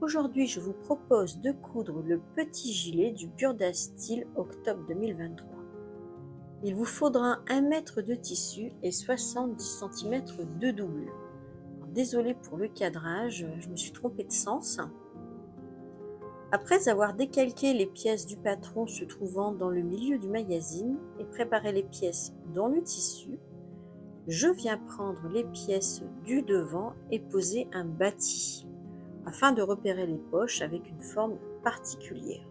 Aujourd'hui, je vous propose de coudre le petit gilet du Burda Style octobre 2023. Il vous faudra 1 mètre de tissu et 70 cm de doublure. Désolée pour le cadrage, je me suis trompée de sens. Après avoir décalqué les pièces du patron se trouvant dans le milieu du magazine et préparé les pièces dans le tissu, je viens prendre les pièces du devant et poser un bâti, afin de repérer les poches avec une forme particulière.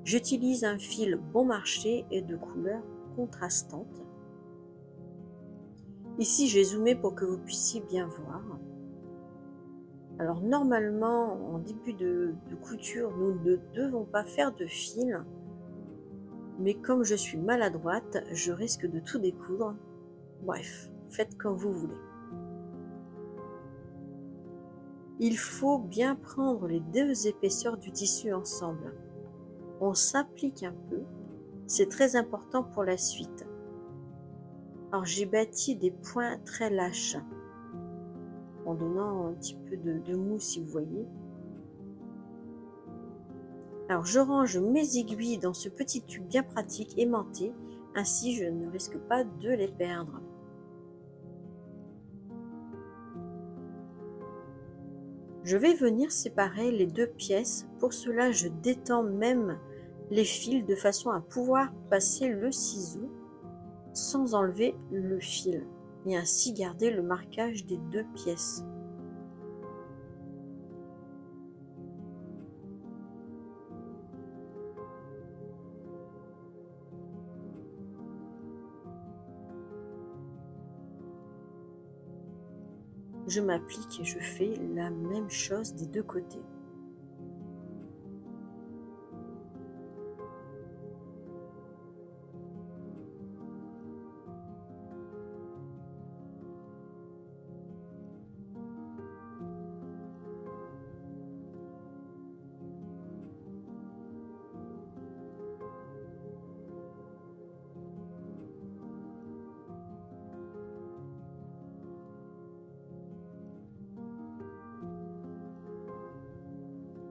J'utilise un fil bon marché et de couleurs contrastantes. Ici, j'ai zoomé pour que vous puissiez bien voir. Alors normalement, en début de couture, nous ne devons pas faire de fil, mais comme je suis maladroite, je risque de tout découdre. Bref, faites comme vous voulez. Il faut bien prendre les deux épaisseurs du tissu ensemble. On s'applique un peu, c'est très important pour la suite. Alors j'ai bâti des points très lâches, en donnant un petit peu de mou si vous voyez. Alors je range mes aiguilles dans ce petit tube bien pratique aimanté, ainsi je ne risque pas de les perdre. Je vais venir séparer les deux pièces, pour cela je détends même les fils de façon à pouvoir passer le ciseau sans enlever le fil et ainsi garder le marquage des deux pièces. Je m'applique et je fais la même chose des deux côtés.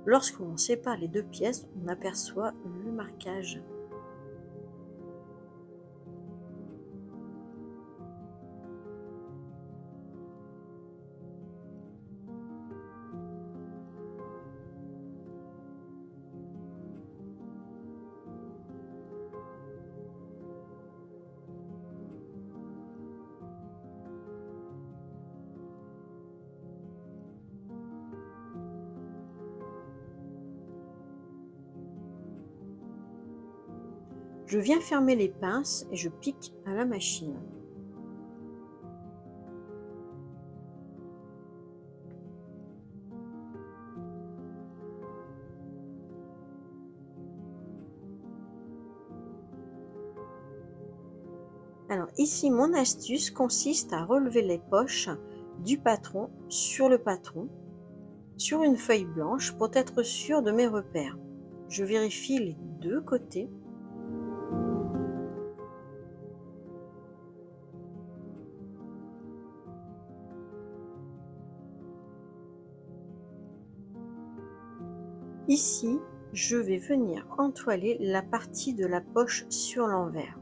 Lorsqu'on sépare les deux pièces, on aperçoit le marquage. Je viens fermer les pinces et je pique à la machine. Alors ici, mon astuce consiste à relever les poches du patron sur le patron, sur une feuille blanche pour être sûr de mes repères. Je vérifie les deux côtés. Ici, je vais venir entoiler la partie de la poche sur l'envers.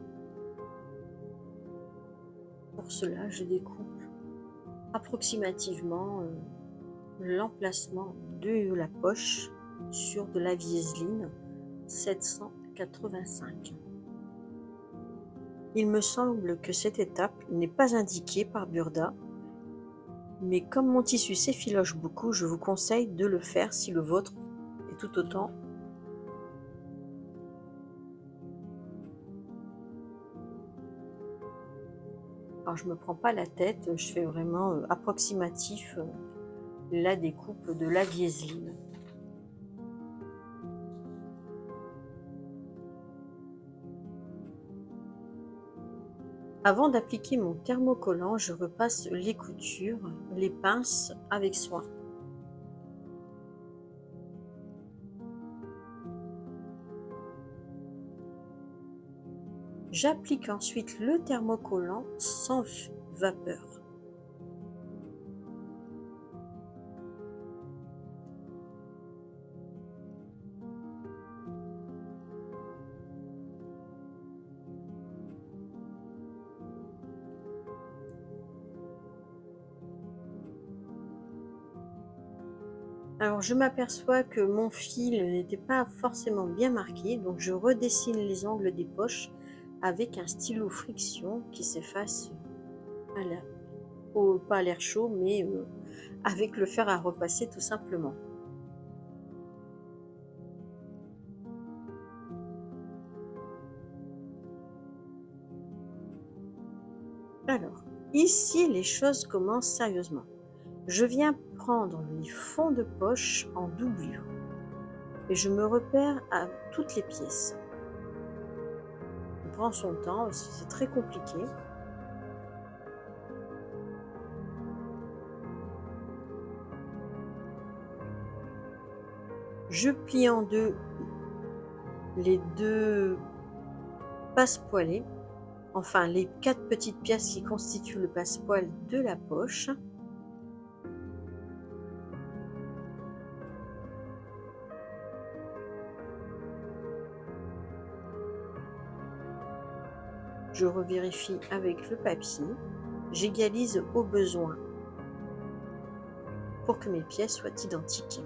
Pour cela, je découpe approximativement l'emplacement de la poche sur de la Vieseline 785. Il me semble que cette étape n'est pas indiquée par Burda, mais comme mon tissu s'effiloche beaucoup, je vous conseille de le faire si le vôtre est tout autant. Alors je ne me prends pas la tête, je fais vraiment approximatif la découpe de la Vieseline. Avant d'appliquer mon thermocollant, je repasse les coutures, les pinces avec soin. J'applique ensuite le thermocollant sans vapeur. Alors je m'aperçois que mon fil n'était pas forcément bien marqué, donc je redessine les angles des poches avec un stylo friction qui s'efface à l'air, pas à l'air chaud, mais avec le fer à repasser tout simplement. Alors, ici les choses commencent sérieusement. Je viens prendre les fonds de poche en doublure et je me repère à toutes les pièces. On prend son temps, c'est très compliqué. Je plie en deux les deux passepoilés, enfin les 4 petites pièces qui constituent le passepoil de la poche. Je revérifie avec le papier, j'égalise au besoin pour que mes pièces soient identiques.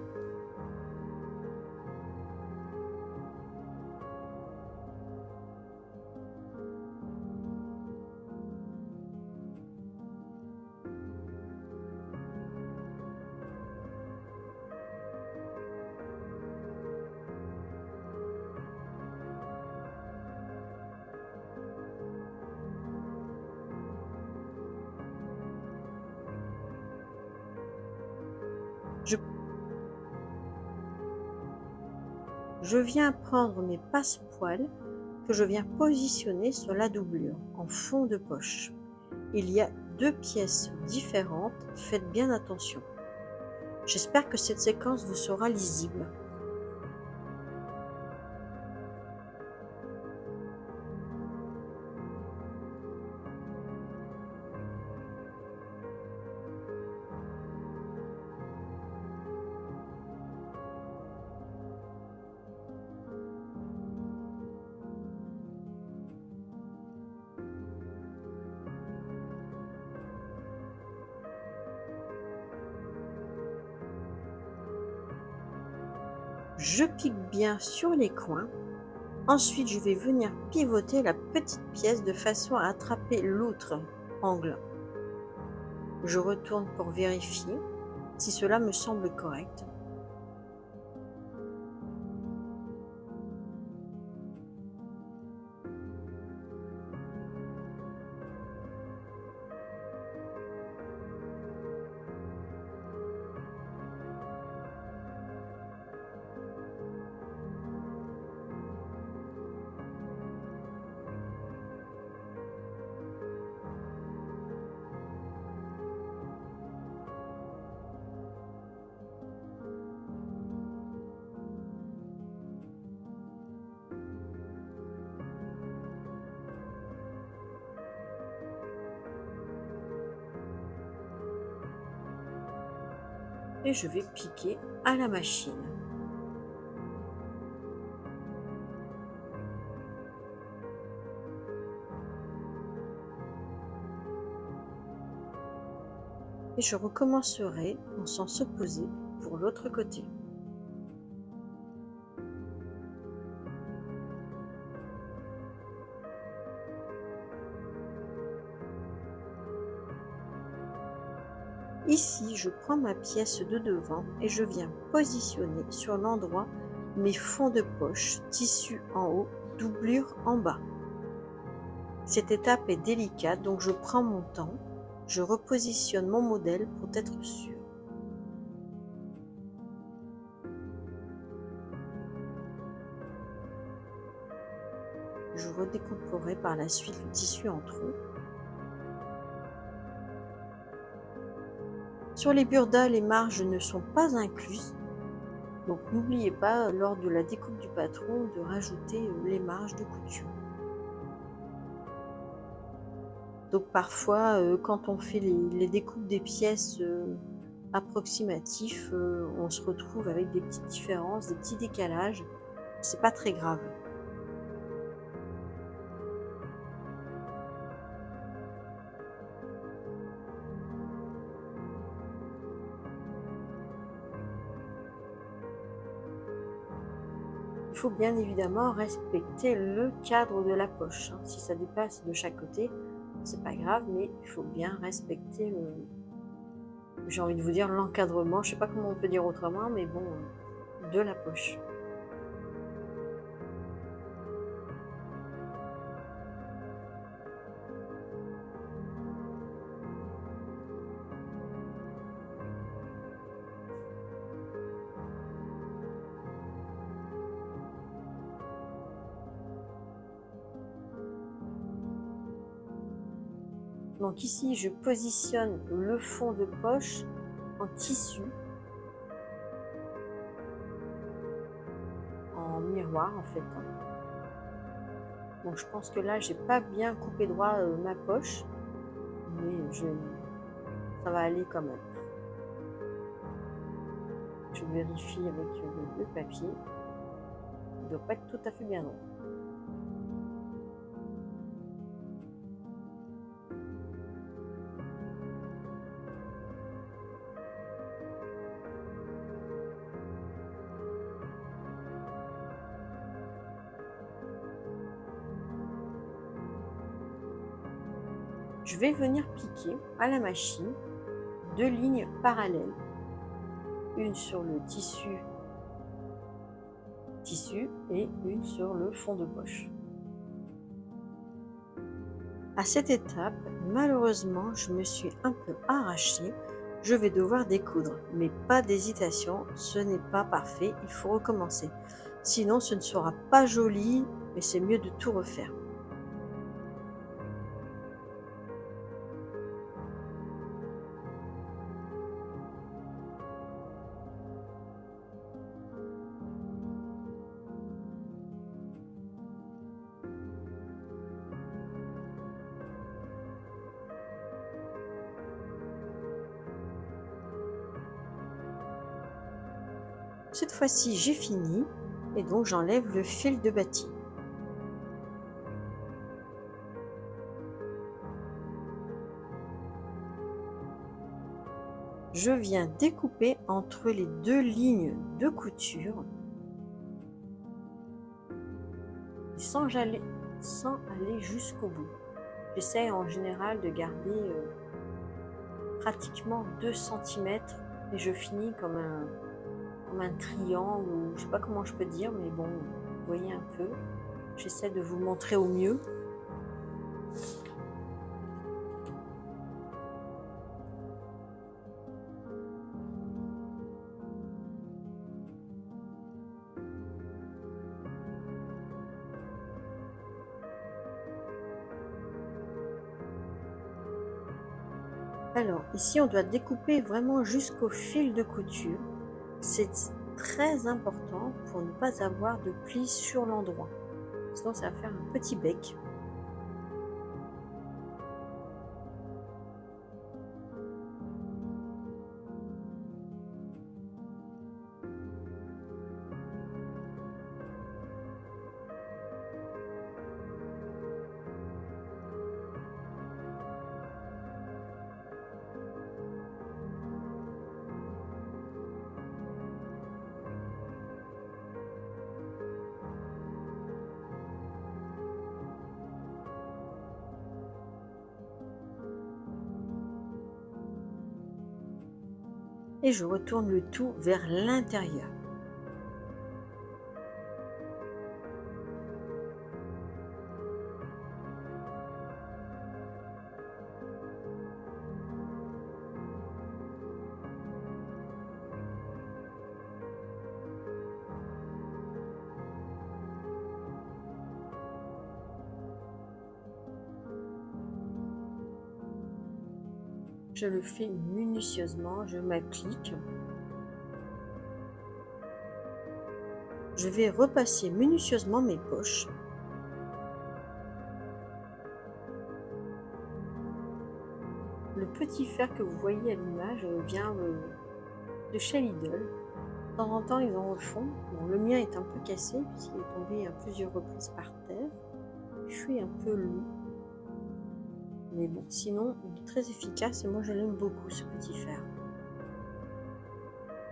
Je viens prendre mes passepoils que je viens positionner sur la doublure en fond de poche. Il y a 2 pièces différentes, faites bien attention. J'espère que cette séquence vous sera lisible. Je pique bien sur les coins. Ensuite, je vais venir pivoter la petite pièce de façon à attraper l'autre angle. Je retourne pour vérifier si cela me semble correct. Et je vais piquer à la machine. Et je recommencerai en sens opposé pour l'autre côté. Ici, je prends ma pièce de devant et je viens positionner sur l'endroit mes fonds de poche, tissu en haut, doublure en bas. Cette étape est délicate, donc je prends mon temps, je repositionne mon modèle pour être sûr. Je redécouperai par la suite le tissu en trous. Sur les burdas, les marges ne sont pas incluses, donc n'oubliez pas lors de la découpe du patron de rajouter les marges de couture. Donc parfois, quand on fait les découpes des pièces approximatifs, on se retrouve avec des petites différences, des petits décalages. C'est pas très grave. faut bien évidemment respecter le cadre de la poche. Si ça dépasse de chaque côté, c'est pas grave, mais il faut bien respecter j'ai envie de vous dire l'encadrement, je sais pas comment on peut dire autrement, mais bon, de la poche. Donc ici, je positionne le fond de poche en tissu, en miroir en fait. Donc je pense que là, j'ai pas bien coupé droit ma poche, mais ça va aller quand même. Je vérifie avec le papier. Il ne doit pas être tout à fait bien droit. Je vais venir piquer à la machine 2 lignes parallèles, une sur le tissu et une sur le fond de poche. À cette étape, malheureusement, je me suis un peu arrachée. Je vais devoir découdre, mais pas d'hésitation, ce n'est pas parfait, il faut recommencer. Sinon, ce ne sera pas joli, mais c'est mieux de tout refaire. Cette fois-ci, j'ai fini et donc j'enlève le fil de bâti. Je viens découper entre les 2 lignes de couture sans aller jusqu'au bout. J'essaie en général de garder pratiquement 2 cm et je finis comme un triangle, ou je sais pas comment je peux dire, mais bon, vous voyez un peu. J'essaie de vous montrer au mieux. Alors, ici, on doit découper vraiment jusqu'au fil de couture. C'est très important pour ne pas avoir de plis sur l'endroit. Sinon, ça va faire un petit bec. Et je retourne le tout vers l'intérieur. Je le fais minutieusement, je m'applique. Je vais repasser minutieusement mes poches. Le petit fer que vous voyez à l'image vient de chez Lidl. De temps en temps, ils en refont. Bon, le mien est un peu cassé puisqu'il est tombé à plusieurs reprises par terre. Je suis un peu lourd. Mais bon, sinon, il est très efficace et moi je l'aime beaucoup ce petit fer.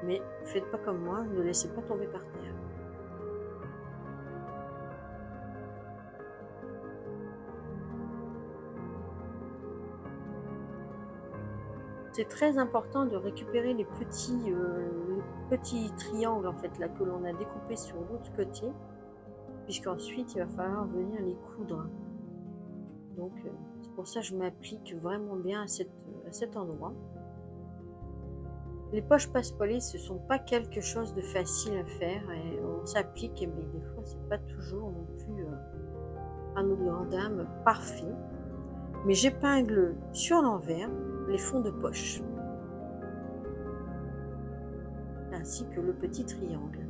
Mais faites pas comme moi, ne le laissez pas tomber par terre. c'est très important de récupérer les petits triangles en fait là que l'on a découpés sur l'autre côté, puisqu'ensuite il va falloir venir les coudre. Donc c'est pour ça que je m'applique vraiment bien à cet endroit. Les poches passepoilées, ce ne sont pas quelque chose de facile à faire et on s'applique, mais des fois c'est pas toujours non plus à nos grandes dames parfait. Mais j'épingle sur l'envers les fonds de poche, ainsi que le petit triangle.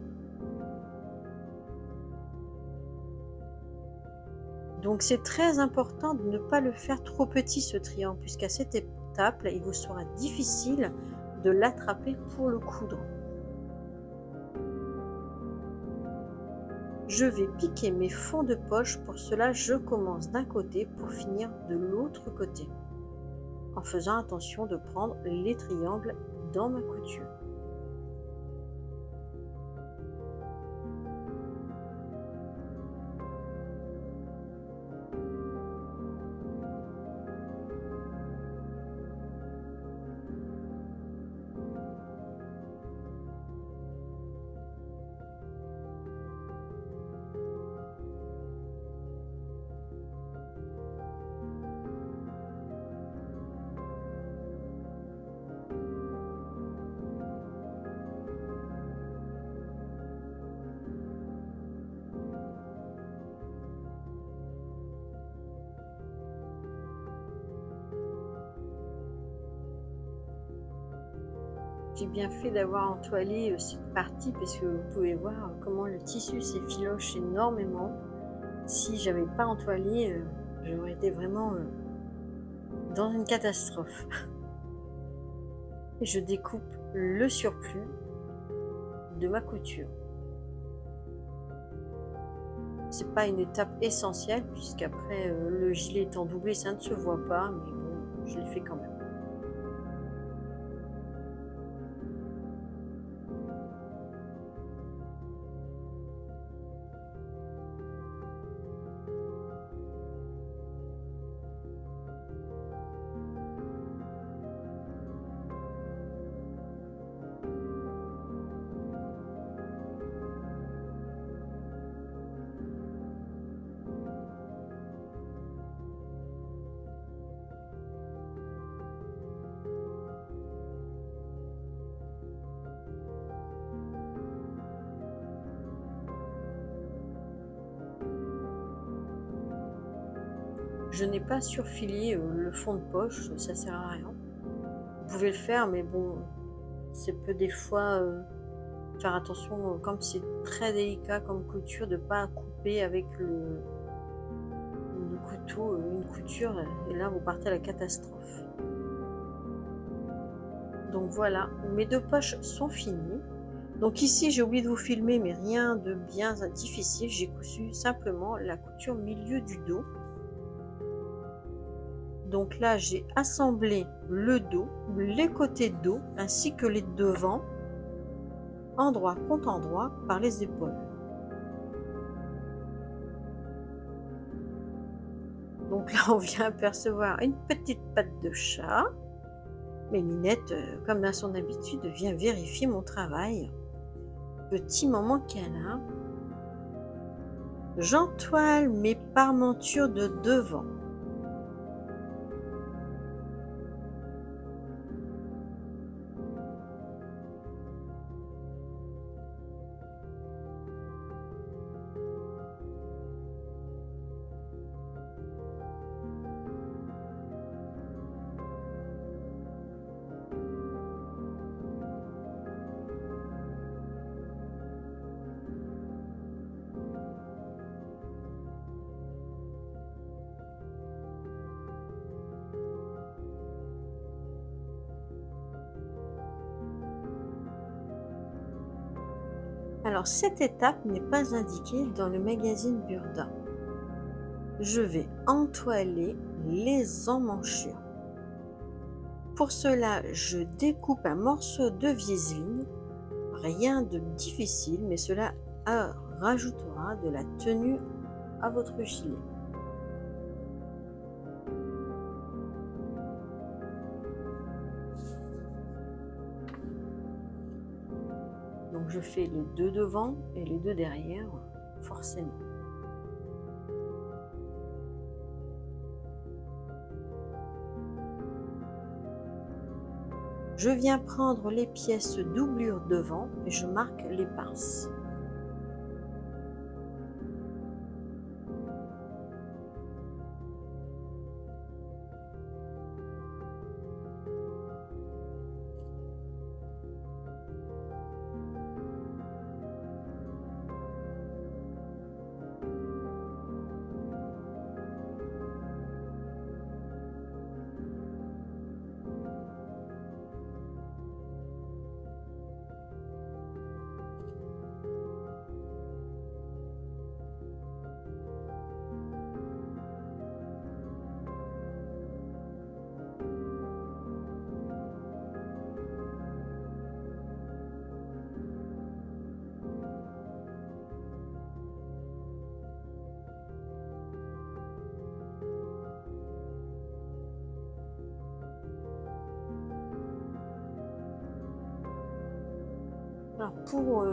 Donc c'est très important de ne pas le faire trop petit ce triangle, puisqu'à cette étape, là, il vous sera difficile de l'attraper pour le coudre. Je vais piquer mes fonds de poche, pour cela je commence d'un côté pour finir de l'autre côté, en faisant attention de prendre les triangles dans ma couture. J'ai bien fait d'avoir entoilé cette partie, parce que vous pouvez voir comment le tissu s'effiloche énormément. Si j'avais pas entoilé, j'aurais été vraiment dans une catastrophe. Et je découpe le surplus de ma couture. C'est pas une étape essentielle, puisqu'après le gilet étant doublé, ça ne se voit pas, mais bon, je l'ai fait quand même. Je n'ai pas surfilé le fond de poche, ça sert à rien. Vous pouvez le faire, mais bon, c'est peut des fois faire attention, comme c'est très délicat comme couture, de ne pas couper avec le couteau une couture, et là vous partez à la catastrophe. Donc voilà, mes deux poches sont finies. Donc ici j'ai oublié de vous filmer, mais rien de bien difficile, j'ai cousu simplement la couture milieu du dos. Donc là, j'ai assemblé le dos, les côtés dos, ainsi que les devants, endroit contre endroit, par les épaules. Donc là, on vient apercevoir une petite patte de chat. Mais Minette, comme à son habitude, vient vérifier mon travail. Petit moment câlin. J'entoile mes parmentures de devant. Alors cette étape n'est pas indiquée dans le magazine Burda. Je vais entoiler les emmanchures. Pour cela, je découpe un morceau de viseline, rien de difficile, mais cela rajoutera de la tenue à votre gilet. Donc je fais les deux devant et les deux derrière, forcément. Je viens prendre les pièces doublure devant et je marque les pinces. Alors pour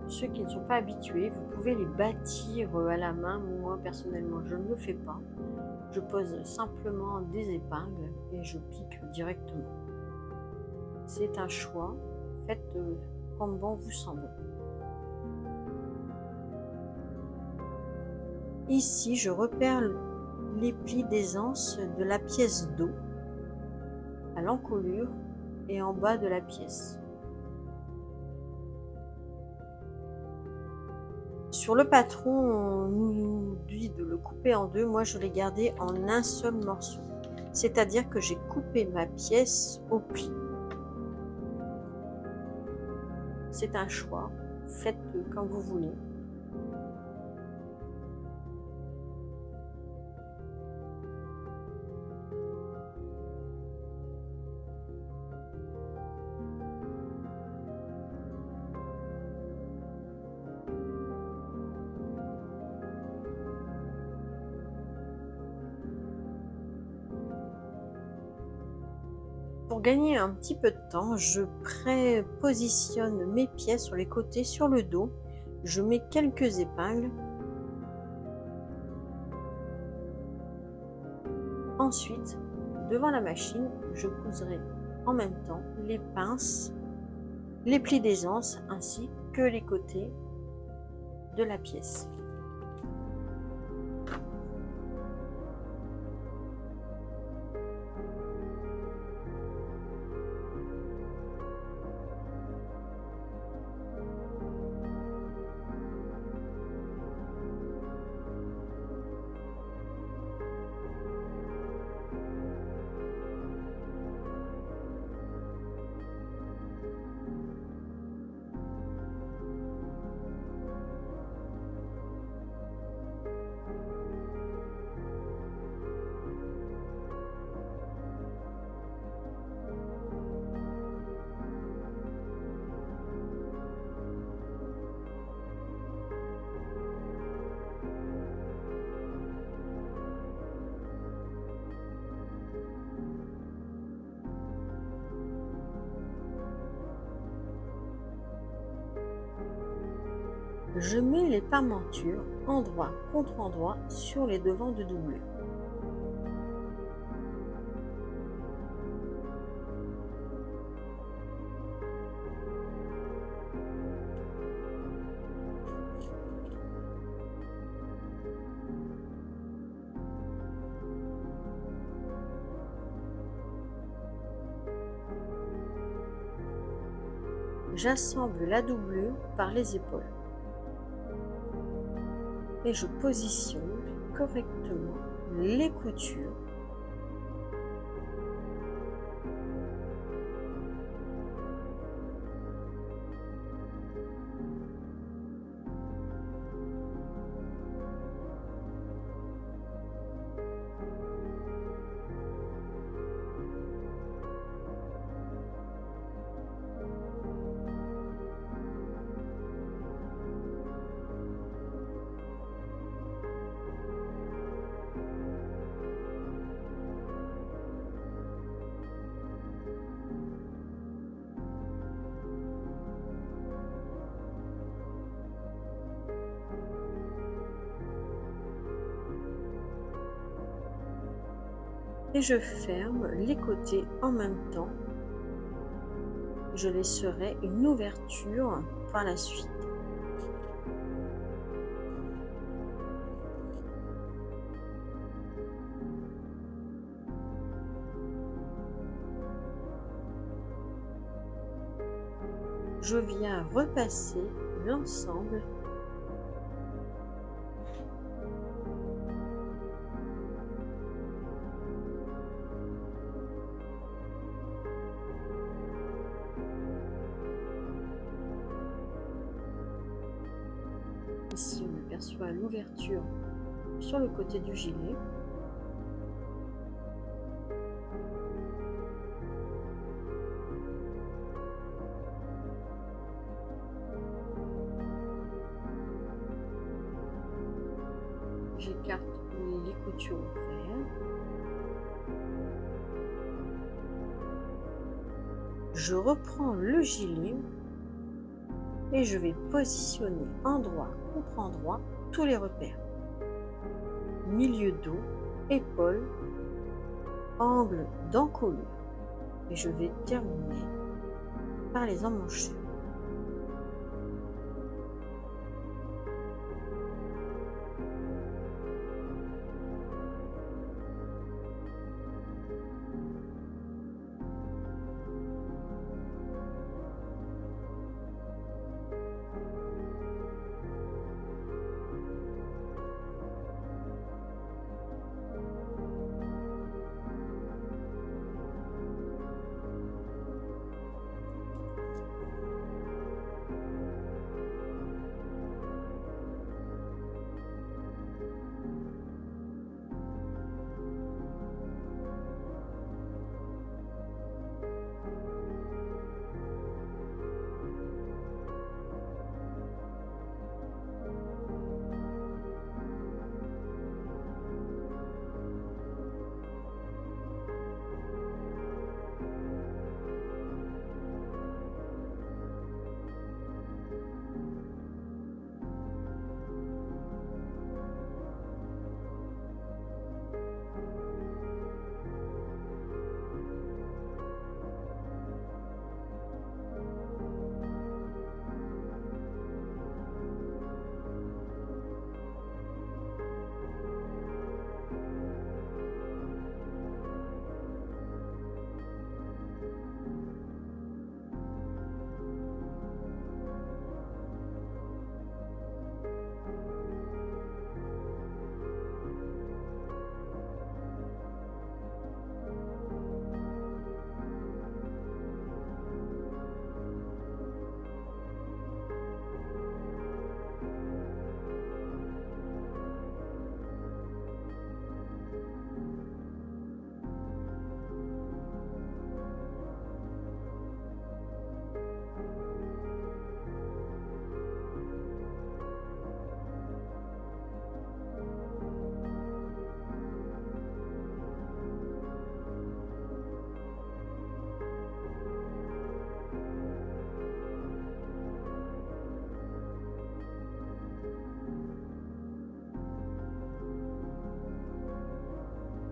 ceux qui ne sont pas habitués, vous pouvez les bâtir à la main. Moi personnellement je ne le fais pas. Je pose simplement des épingles et je pique directement. C'est un choix, faites comme bon vous semble. Ici je repère les plis d'aisance de la pièce dos à l'encolure et en bas de la pièce. Sur le patron, on nous dit de le couper en deux. Moi, je l'ai gardé en un seul morceau. C'est-à-dire que j'ai coupé ma pièce au pli. C'est un choix. Faites comme vous voulez. Pour gagner un petit peu de temps, je prépositionne mes pièces sur les côtés, sur le dos. Je mets quelques épingles. Ensuite, devant la machine, je couserai en même temps les pinces, les plis d'aisance ainsi que les côtés de la pièce. Je mets les parmentures endroit contre endroit sur les devants de doublure. J'assemble la doublure par les épaules et je positionne correctement les coutures . et je ferme les côtés en même temps. Je laisserai une ouverture par la suite. Je viens repasser l'ensemble ici. On aperçoit l'ouverture sur le côté du gilet. J'écarte les coutures au fer. Je reprends le gilet et je vais positionner endroit contre endroit tous les repères. Milieu dos, épaule, angle d'encolure. Et je vais terminer par les emmanchures.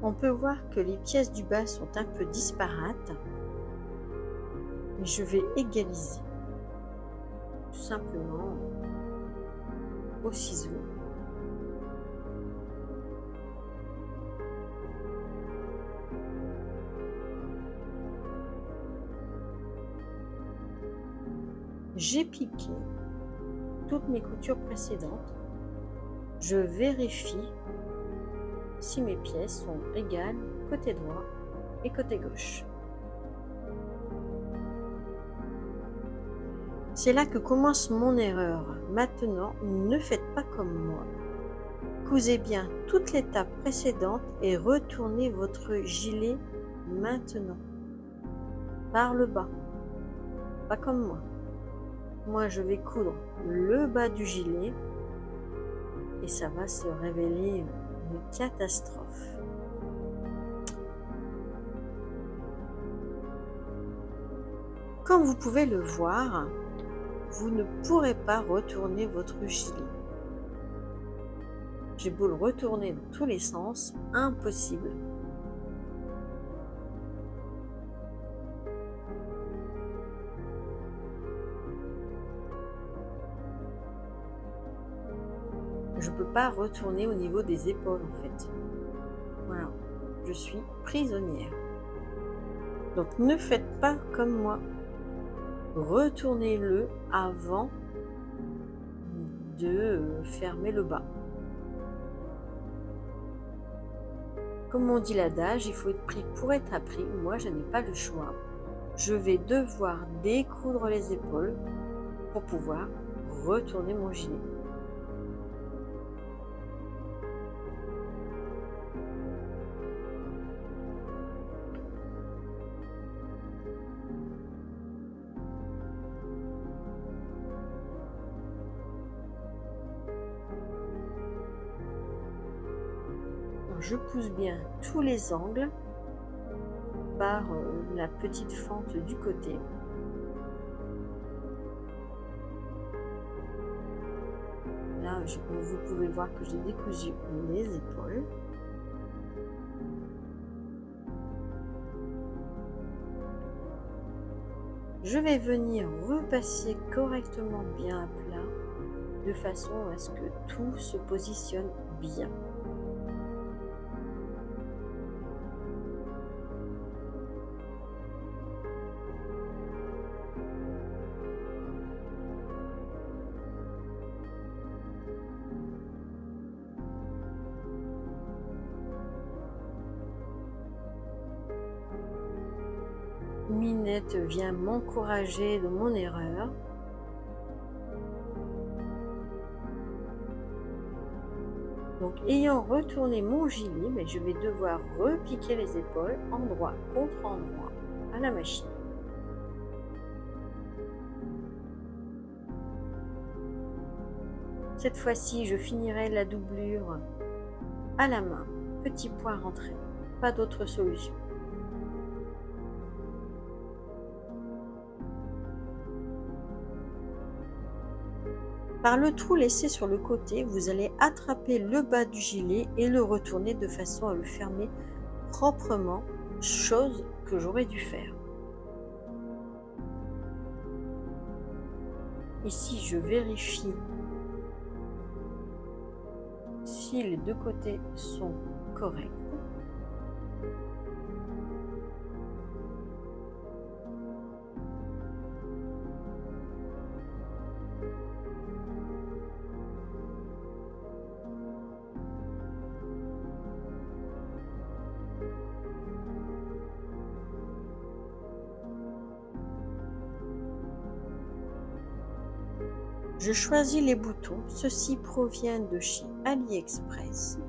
On peut voir que les pièces du bas sont un peu disparates. Je vais égaliser tout simplement au ciseau. J'ai piqué toutes mes coutures précédentes. Je vérifie si mes pièces sont égales côté droit et côté gauche. C'est là que commence mon erreur. Maintenant, ne faites pas comme moi. Cousez bien toute l'étape précédente et retournez votre gilet maintenant par le bas. Pas comme moi. Moi, je vais coudre le bas du gilet et ça va se révéler une catastrophe. Comme vous pouvez le voir, vous ne pourrez pas retourner votre gilet. J'ai beau le retourner dans tous les sens, impossible. je ne peux pas retourner au niveau des épaules en fait. Voilà, je suis prisonnière. Donc ne faites pas comme moi. Retournez-le avant de fermer le bas. Comme on dit l'adage, il faut être pris pour être appris. Moi, je n'ai pas le choix. Je vais devoir découdre les épaules pour pouvoir retourner mon gilet. Je pousse bien tous les angles par la petite fente du côté. Là, vous pouvez voir que j'ai décousu les épaules. Je vais venir repasser correctement bien à plat de façon à ce que tout se positionne bien. Minette vient m'encourager de mon erreur. Donc, ayant retourné mon gilet, mais je vais devoir repiquer les épaules endroit contre endroit à la machine. Cette fois-ci, je finirai la doublure à la main, petit point rentré, pas d'autre solution. Par le trou laissé sur le côté, vous allez attraper le bas du gilet et le retourner de façon à le fermer proprement, chose que j'aurais dû faire. Ici, je vérifie si les deux côtés sont corrects. Je choisis les boutons, ceux-ci proviennent de chez AliExpress.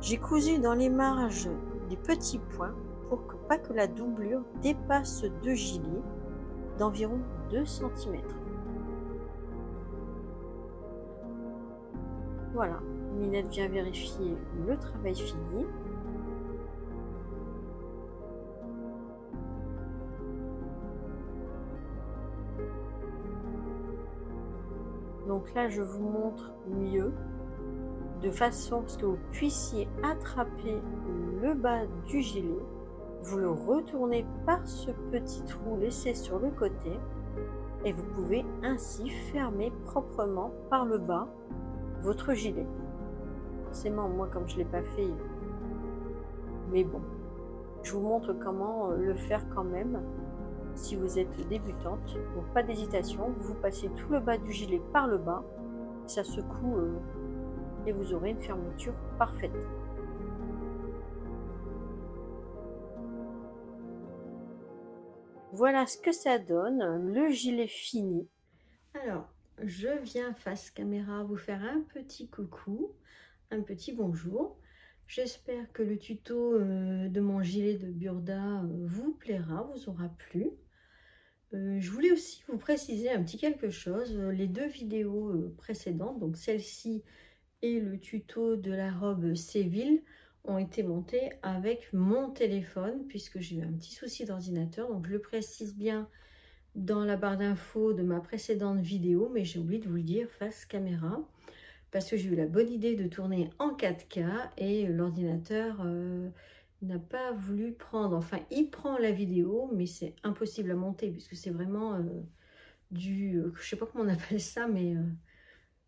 J'ai cousu dans les marges des petits points pour que pas que la doublure dépasse deux gilets d'environ 2 cm. Voilà, Minette vient vérifier le travail fini. Donc là, je vous montre mieux, de façon à ce que vous puissiez attraper le bas du gilet. Vous le retournez par ce petit trou laissé sur le côté et vous pouvez ainsi fermer proprement par le bas votre gilet. Forcément, moi, comme je ne l'ai pas fait, mais bon, je vous montre comment le faire quand même si vous êtes débutante. Donc pas d'hésitation, vous passez tout le bas du gilet par le bas, ça secoue et vous aurez une fermeture parfaite. Voilà ce que ça donne, le gilet fini. Alors, je viens face caméra vous faire un petit coucou, un petit bonjour. J'espère que le tuto de mon gilet de Burda vous plaira, vous aura plu. Je voulais aussi vous préciser un petit quelque chose. Les deux vidéos précédentes, donc celle-ci et le tuto de la robe Séville, ont été montées avec mon téléphone puisque j'ai eu un petit souci d'ordinateur. Donc je le précise bien dans la barre d'infos de ma précédente vidéo, mais j'ai oublié de vous le dire face caméra. parce que j'ai eu la bonne idée de tourner en 4K et l'ordinateur n'a pas voulu prendre. Enfin, il prend la vidéo, mais c'est impossible à monter puisque c'est vraiment je sais pas comment on appelle ça, mais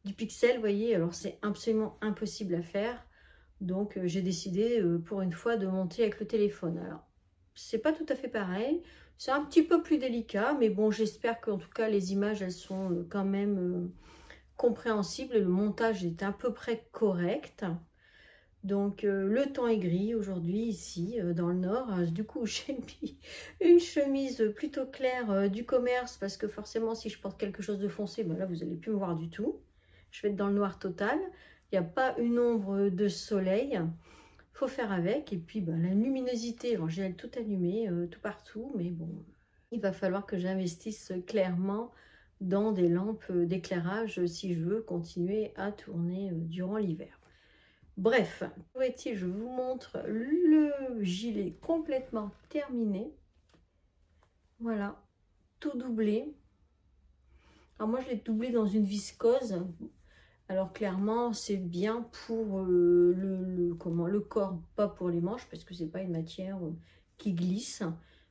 du pixel, vous voyez. Alors, c'est absolument impossible à faire. Donc, j'ai décidé pour une fois de monter avec le téléphone. Alors, c'est pas tout à fait pareil. C'est un petit peu plus délicat, mais bon, j'espère qu'en tout cas, les images, elles sont quand même compréhensibles. Le montage est à peu près correct. Donc, le temps est gris aujourd'hui, ici, dans le nord. Du coup, j'ai mis une chemise plutôt claire du commerce, parce que forcément, si je porte quelque chose de foncé, ben là, vous n'allez plus me voir du tout. Je vais être dans le noir total. Il n'y a pas une ombre de soleil. Il faut faire avec. Et puis, ben, la luminosité, alors j'ai tout allumé, tout partout. Mais bon, il va falloir que j'investisse clairement dans des lampes d'éclairage si je veux continuer à tourner durant l'hiver. Bref, je vous montre le gilet complètement terminé. Voilà, tout doublé. Alors moi, je l'ai doublé dans une viscose. Alors clairement, c'est bien pour le corps, pas pour les manches, parce que c'est pas une matière qui glisse.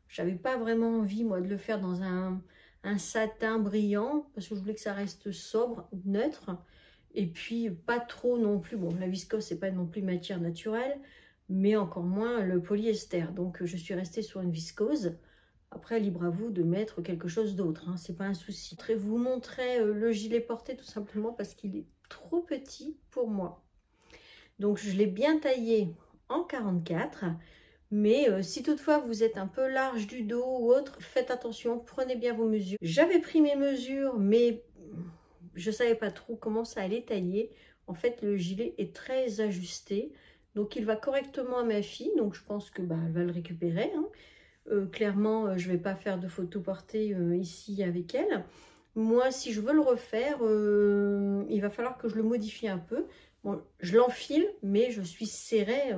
J'avais pas vraiment envie, moi, de le faire dans un satin brillant, parce que je voulais que ça reste sobre, neutre. Et puis, pas trop non plus. Bon, la viscose, c'est pas non plus matière naturelle, mais encore moins le polyester. Donc, je suis restée sur une viscose. Après, libre à vous de mettre quelque chose d'autre, hein, c'est pas un souci. Je vais vous montrer le gilet porté tout simplement parce qu'il est trop petit pour moi. Donc, je l'ai bien taillé en 44. Mais si toutefois vous êtes un peu large du dos ou autre, faites attention, prenez bien vos mesures. J'avais pris mes mesures, mais je ne savais pas trop comment ça allait tailler. En fait, le gilet est très ajusté. Donc, il va correctement à ma fille. Donc, je pense que elle va le récupérer. Hein. Clairement, je ne vais pas faire de photo portée ici avec elle. Moi, si je veux le refaire, il va falloir que je le modifie un peu. Bon, je l'enfile, mais je suis serrée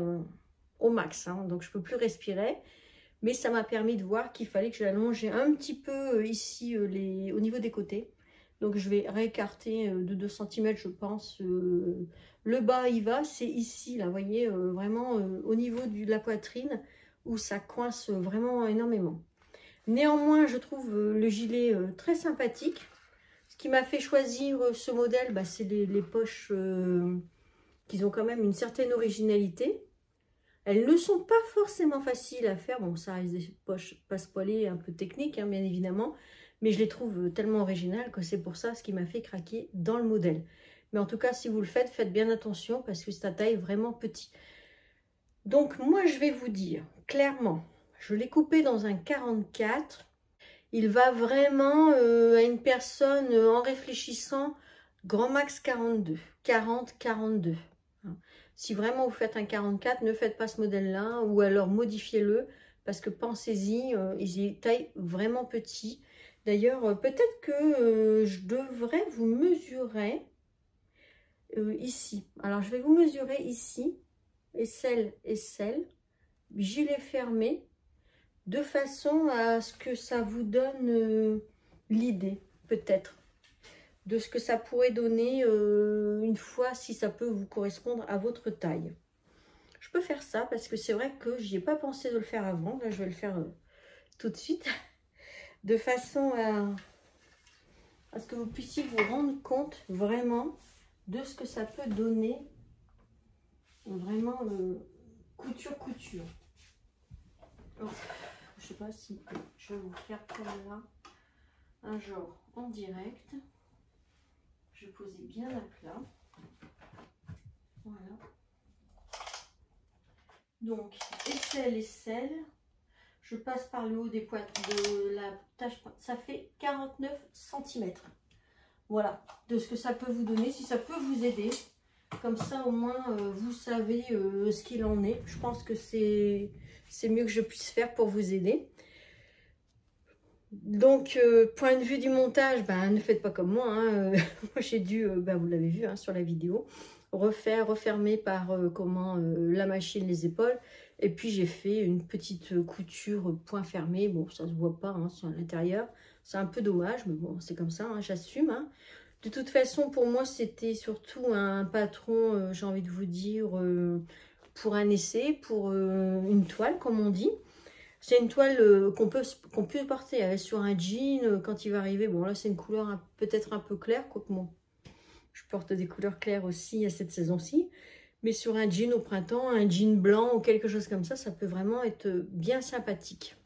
au max. Hein, donc, je ne peux plus respirer. Mais ça m'a permis de voir qu'il fallait que je l'allonge un petit peu ici au niveau des côtés. Donc, je vais réécarter de 2 cm, je pense. Le bas, il va, c'est ici, là, vous voyez, vraiment au niveau de la poitrine, où ça coince vraiment énormément. Néanmoins, je trouve le gilet très sympathique. Ce qui m'a fait choisir ce modèle, c'est les poches qui ont quand même une certaine originalité. Elles ne sont pas forcément faciles à faire. Bon, ça reste des poches passe-poilées un peu techniques, hein, bien évidemment. Mais je les trouve tellement originales que c'est pour ça ce qui m'a fait craquer dans le modèle. Mais en tout cas, si vous le faites, faites bien attention parce que c'est à taille vraiment petit. Donc, moi, je vais vous dire, clairement, je l'ai coupé dans un 44. Il va vraiment à une personne en réfléchissant, grand max 42, 40, 42. Si vraiment vous faites un 44, ne faites pas ce modèle-là ou alors modifiez-le parce que pensez-y, ils taillent vraiment petit. D'ailleurs, peut-être que je devrais vous mesurer ici. Alors, je vais vous mesurer ici, aisselle, gilet fermé, de façon à ce que ça vous donne l'idée, peut-être, de ce que ça pourrait donner une fois, si ça peut vous correspondre à votre taille. Je peux faire ça parce que c'est vrai que j'y ai pas pensé de le faire avant. Là, je vais le faire tout de suite, de façon à ce que vous puissiez vous rendre compte vraiment de ce que ça peut donner, vraiment couture. Alors, je sais pas si je vais vous faire comme là, un genre en direct. Je vais poser bien à plat. Voilà. Donc, aisselle. Je passe par le haut des poitrines de la tâche. Ça fait 49 cm. Voilà, de ce que ça peut vous donner, si ça peut vous aider. Comme ça, au moins, vous savez ce qu'il en est. Je pense que c'est mieux que je puisse faire pour vous aider. Donc, point de vue du montage, ne faites pas comme moi. Hein. Moi, j'ai dû, vous l'avez vu hein, sur la vidéo, refermer par la machine, les épaules. Et puis, j'ai fait une petite couture point fermé. Bon, ça ne se voit pas hein, sur l'intérieur. C'est un peu dommage, mais bon, c'est comme ça, hein, j'assume. Hein. De toute façon, pour moi, c'était surtout un patron, j'ai envie de vous dire, pour un essai, pour une toile, comme on dit. C'est une toile qu'on peut porter sur un jean quand il va arriver. Bon, là, c'est une couleur peut-être un peu claire, quoique bon, je porte des couleurs claires aussi à cette saison-ci. Mais sur un jean au printemps, un jean blanc ou quelque chose comme ça peut vraiment être bien sympathique.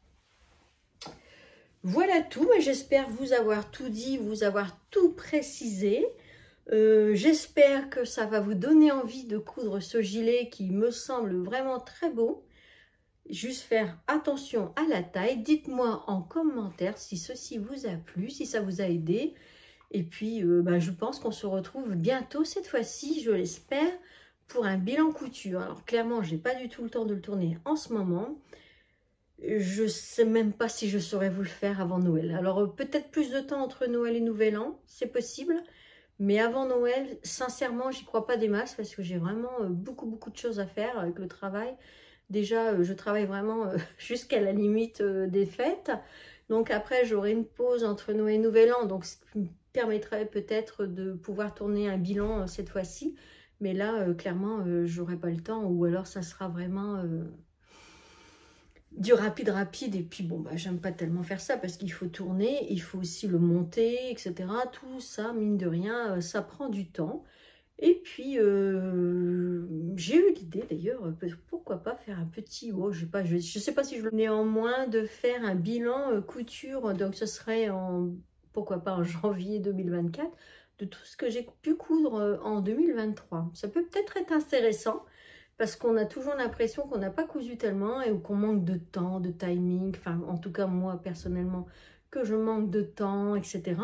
Voilà tout, mais j'espère vous avoir tout dit, vous avoir tout précisé. J'espère que ça va vous donner envie de coudre ce gilet qui me semble vraiment très beau. Juste faire attention à la taille. Dites-moi en commentaire si ceci vous a plu, si ça vous a aidé. Et puis, je pense qu'on se retrouve bientôt, cette fois-ci, je l'espère, pour un bilan couture. Alors, clairement, je n'ai pas du tout le temps de le tourner en ce moment. Je ne sais même pas si je saurais vous le faire avant Noël. Alors, peut-être plus de temps entre Noël et Nouvel An, c'est possible. Mais avant Noël, sincèrement, j'y crois pas des masses parce que j'ai vraiment beaucoup de choses à faire avec le travail. Déjà, je travaille vraiment jusqu'à la limite des fêtes. Donc après, j'aurai une pause entre Noël et Nouvel An. Donc, ce qui me permettrait peut-être de pouvoir tourner un bilan cette fois-ci. Mais là, clairement, j'aurai pas le temps. Ou alors, ça sera vraiment du rapide. Et puis, bon, j'aime pas tellement faire ça parce qu'il faut tourner. Il faut aussi le monter, etc. Tout ça, mine de rien, ça prend du temps. Et puis, j'ai eu l'idée d'ailleurs, pourquoi pas faire un petit, je sais pas si je le néanmoins, de faire un bilan couture, donc ce serait pourquoi pas en janvier 2024, de tout ce que j'ai pu coudre en 2023. Ça peut peut-être être intéressant, parce qu'on a toujours l'impression qu'on n'a pas cousu tellement, et qu'on manque de temps, de timing, enfin en tout cas moi personnellement, que je manque de temps, etc.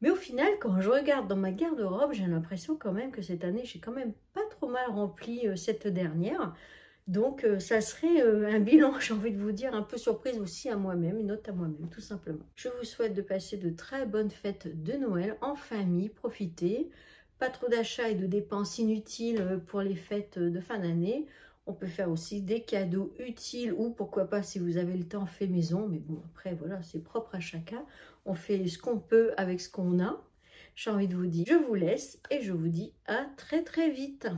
Mais au final, quand je regarde dans ma garde-robe, j'ai l'impression quand même que cette année, j'ai quand même pas trop mal rempli cette dernière. Donc, ça serait un bilan, j'ai envie de vous dire, un peu surprise aussi à moi-même, une note à moi-même, tout simplement. Je vous souhaite de passer de très bonnes fêtes de Noël en famille, profitez. Pas trop d'achats et de dépenses inutiles pour les fêtes de fin d'année. On peut faire aussi des cadeaux utiles ou pourquoi pas, si vous avez le temps, fait maison. Mais bon, après, voilà, c'est propre à chacun. On fait ce qu'on peut avec ce qu'on a. J'ai envie de vous dire, je vous laisse et je vous dis à très vite.